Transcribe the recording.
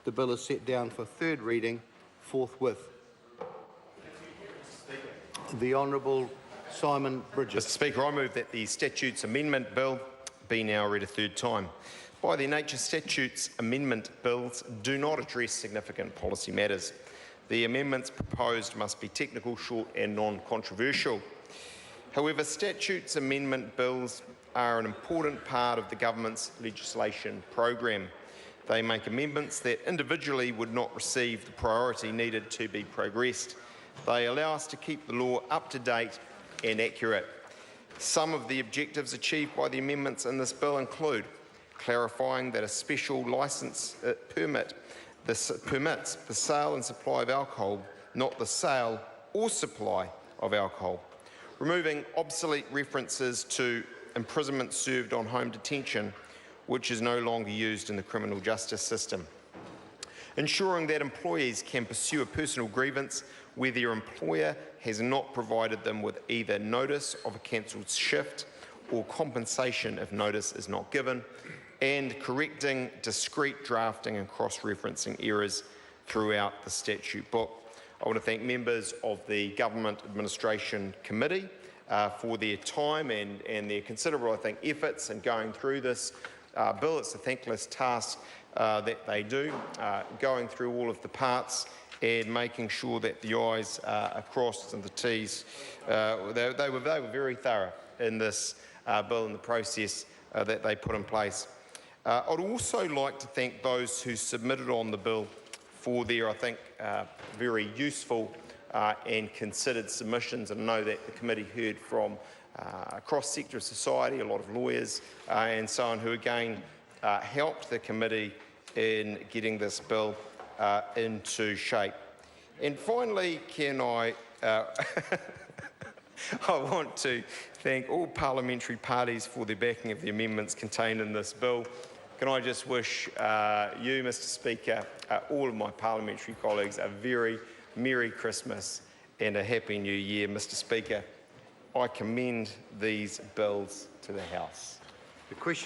the bill is set down for third reading forthwith. The Honourable Simon Bridges. Mr Speaker, I move that the Statutes Amendment Bill be now read a third time. By their nature, Statutes Amendment Bills do not address significant policy matters. The amendments proposed must be technical, short and non-controversial. However, Statutes Amendment Bills are an important part of the government's legislation program. They make amendments that individually would not receive the priority needed to be progressed. They allow us to keep the law up to date and accurate. Some of the objectives achieved by the amendments in this bill include clarifying that a special licence permits the sale and supply of alcohol, not the sale or supply of alcohol, removing obsolete references to imprisonment served on home detention, which is no longer used in the criminal justice system, ensuring that employees can pursue a personal grievance where their employer has not provided them with either notice of a cancelled shift or compensation if notice is not given, and correcting discrete drafting and cross-referencing errors throughout the statute book. I want to thank members of the Government Administration Committee for their time and their considerable, I think, efforts in going through this bill. It's a thankless task that they do, going through all of the parts and making sure that the I's are crossed and the T's. They were very thorough in this bill and the process that they put in place. I'd also like to thank those who submitted on the bill for their, I think, very useful and considered submissions. And I know that the committee heard from across sector of society, a lot of lawyers and so on, who again helped the committee in getting this bill into shape. And finally, can I want to thank all parliamentary parties for their backing of the amendments contained in this bill. Can I just wish you, Mr Speaker, all of my parliamentary colleagues a very Merry Christmas and a Happy New Year. Mr Speaker, I commend these bills to the House. The question